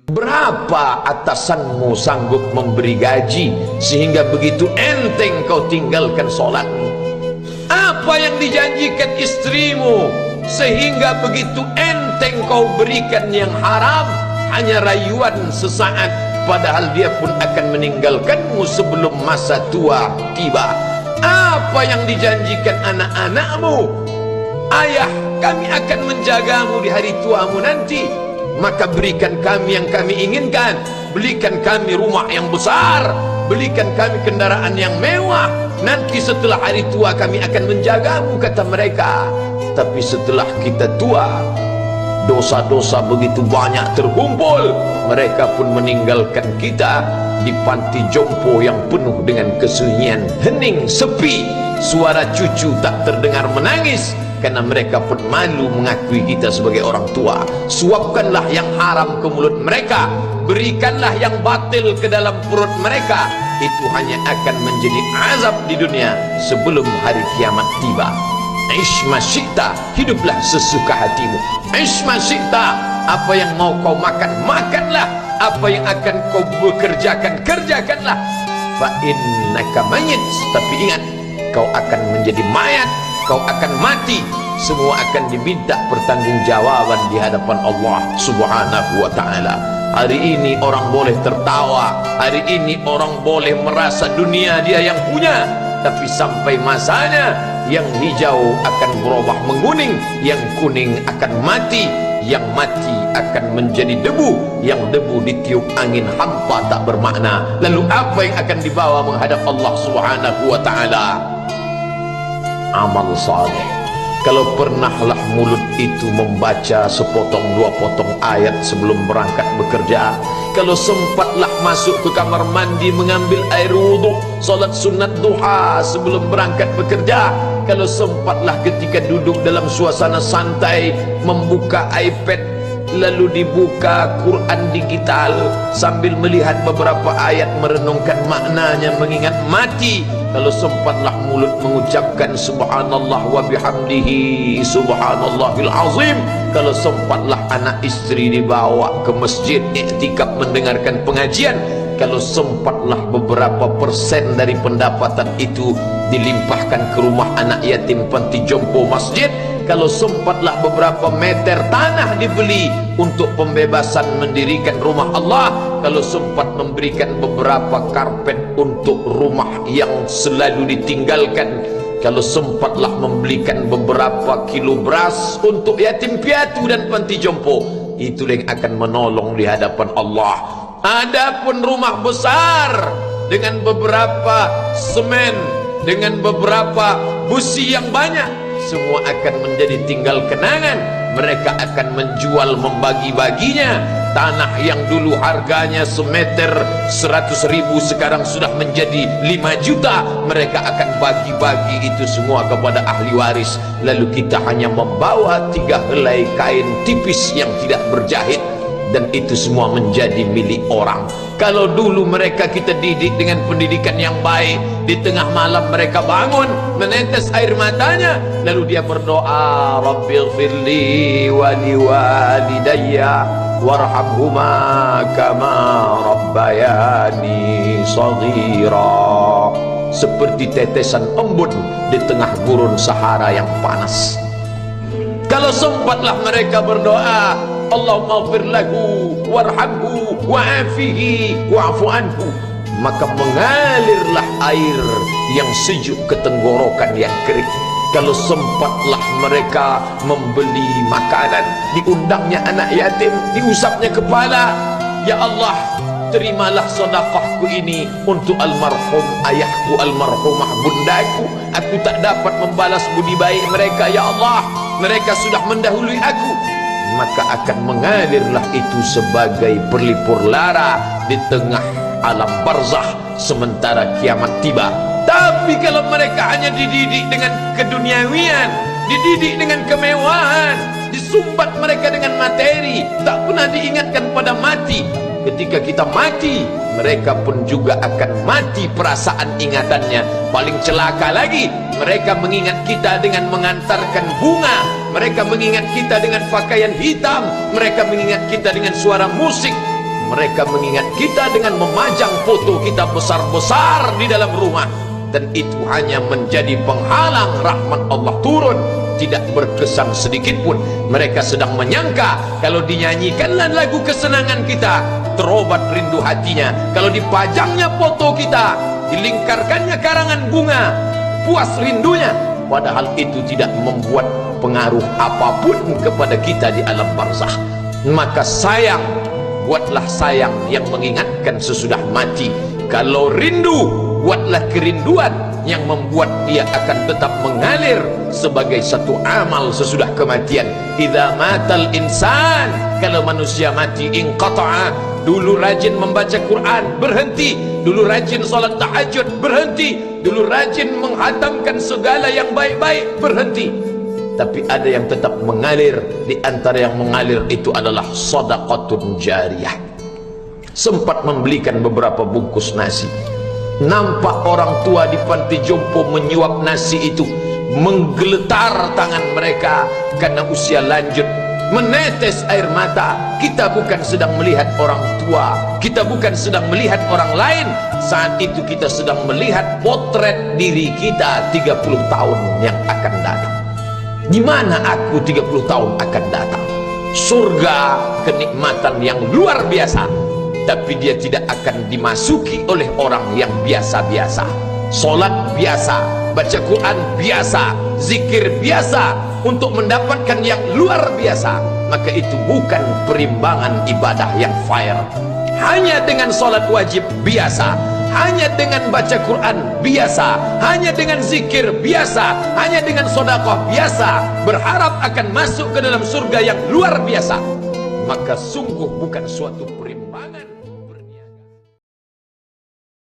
Berapa atasanmu sanggup memberi gaji sehingga begitu enteng kau tinggalkan sholatmu? Apa yang dijanjikan istrimu sehingga begitu enteng kau berikan yang haram? Hanya rayuan sesaat, padahal dia pun akan meninggalkanmu sebelum masa tua tiba. Apa yang dijanjikan anak-anakmu? Ayah, kami akan menjagamu di hari tuamu nanti, maka berikan kami yang kami inginkan. Belikan kami rumah yang besar, belikan kami kendaraan yang mewah. Nanti setelah hari tua kami akan menjagamu, kata mereka. Tapi setelah kita tua, dosa-dosa begitu banyak terkumpul, mereka pun meninggalkan kita di panti jompo yang penuh dengan kesunyian, hening, sepi. Suara cucu tak terdengar menangis, karena mereka pun malu mengakui kita sebagai orang tua. Suapkanlah yang haram ke mulut mereka, berikanlah yang batil ke dalam perut mereka. Itu hanya akan menjadi azab di dunia sebelum hari kiamat tiba. Ishma syi'ta, hiduplah sesuka hatimu. Ishma syi'ta, apa yang mau kau makan, makanlah. Apa yang akan kau bekerjakan, kerjakanlah. Fa innaka mayyit, tapi ingat, kau akan menjadi mayat, kau akan mati. Semua akan diminta pertanggungjawaban di hadapan Allah Subhanahu wa ta'ala. Hari ini orang boleh tertawa, hari ini orang boleh merasa dunia dia yang punya, tapi sampai masanya yang hijau akan berubah menguning, yang kuning akan mati, yang mati akan menjadi debu, yang debu ditiup angin hampa tak bermakna. Lalu apa yang akan dibawa menghadap Allah Subhanahu wa ta'ala? Amal saleh. Kalau pernahlah mulut itu membaca sepotong dua potong ayat sebelum berangkat bekerja, kalau sempatlah masuk ke kamar mandi mengambil air wudhu, solat sunat duha sebelum berangkat bekerja, kalau sempatlah ketika duduk dalam suasana santai membuka iPad lalu dibuka Quran digital sambil melihat beberapa ayat merenungkan maknanya mengingat mati, kalau sempatlah mulut mengucapkan subhanallah wa bihamdihi subhanallahil azim, kalau sempatlah anak istri dibawa ke masjid iktikaf mendengarkan pengajian, kalau sempatlah beberapa persen dari pendapatan itu dilimpahkan ke rumah anak yatim panti jompo masjid, kalau sempatlah beberapa meter tanah dibeli untuk pembebasan mendirikan rumah Allah, kalau sempat memberikan beberapa karpet untuk rumah yang selalu ditinggalkan, kalau sempatlah membelikan beberapa kilo beras untuk yatim piatu dan panti jompo, itulah yang akan menolong di hadapan Allah. Adapun rumah besar dengan beberapa semen, dengan beberapa busi yang banyak, semua akan menjadi tinggal kenangan. Mereka akan menjual, membagi-baginya. Tanah yang dulu harganya semeter 100.000 sekarang sudah menjadi 5 juta. Mereka akan bagi-bagi itu semua kepada ahli waris. Lalu kita hanya membawa 3 helai kain tipis yang tidak berjahit, dan itu semua menjadi milik orang. Kalau dulu mereka kita didik dengan pendidikan yang baik, di tengah malam mereka bangun menetes air matanya, lalu dia berdoa, Rabbighfirli wa liwalidayya warhamhuma kama rabbayani shaghira, seperti tetesan embun di tengah gurun Sahara yang panas. Kalau sempatlah mereka berdoa, Allahumma ighfir lahu warhamhu wa'afihi wa'fu anhu, maka mengalirlah air yang sejuk ke tenggorokan yang kering. Kalau sempatlah mereka membeli makanan, diundangnya anak yatim, diusapnya kepala, ya Allah, terimalah sedekahku ini untuk almarhum ayahku, almarhumah bundaku. Aku tak dapat membalas budi baik mereka, ya Allah, mereka sudah mendahului aku. Maka akan mengalirlah itu sebagai perlipur lara di tengah alam barzakh sementara kiamat tiba. Tapi kalau mereka hanya dididik dengan keduniawian, dididik dengan kemewahan, disumbat mereka dengan materi, tak pernah diingatkan pada mati. Ketika kita mati, mereka pun juga akan mati perasaan ingatannya. Paling celaka lagi, mereka mengingat kita dengan mengantarkan bunga, mereka mengingat kita dengan pakaian hitam, mereka mengingat kita dengan suara musik. Mereka mengingat kita dengan memajang foto kita besar-besar di dalam rumah, dan itu hanya menjadi penghalang rahmat Allah turun, tidak berkesan sedikit pun. Mereka sedang menyangka kalau dinyanyikanlah lagu kesenangan kita, terobat rindu hatinya. Kalau dipajangnya foto kita, dilingkarkannya karangan bunga, puas rindunya. Padahal itu tidak membuat pengaruh apapun kepada kita di alam barzah. Maka sayang, buatlah sayang yang mengingatkan sesudah mati. Kalau rindu, buatlah kerinduan yang membuat dia akan tetap mengalir sebagai satu amal sesudah kematian. Idza matal insan, kalau manusia mati, inqata'a, dulu rajin membaca Quran, berhenti. Dulu rajin salat tahajud, berhenti. Dulu rajin menghatamkan segala yang baik-baik, berhenti. Tapi ada yang tetap mengalir. Di antara yang mengalir itu adalah sedekatun jariyah. Sempat membelikan beberapa bungkus nasi, nampak orang tua di panti jompo menyuap nasi itu, menggeletar tangan mereka karena usia lanjut, menetes air mata. Kita bukan sedang melihat orang tua, kita bukan sedang melihat orang lain. Saat itu kita sedang melihat potret diri kita 30 tahun yang akan datang. Di mana aku 30 tahun akan datang? Surga, kenikmatan yang luar biasa, tapi dia tidak akan dimasuki oleh orang yang biasa-biasa. Solat biasa, baca Quran biasa, zikir biasa, untuk mendapatkan yang luar biasa, maka itu bukan perimbangan ibadah yang fair. Hanya dengan solat wajib biasa, hanya dengan baca Quran biasa, hanya dengan zikir biasa, hanya dengan sedekah biasa, berharap akan masuk ke dalam surga yang luar biasa, maka sungguh bukan suatu perimbangan.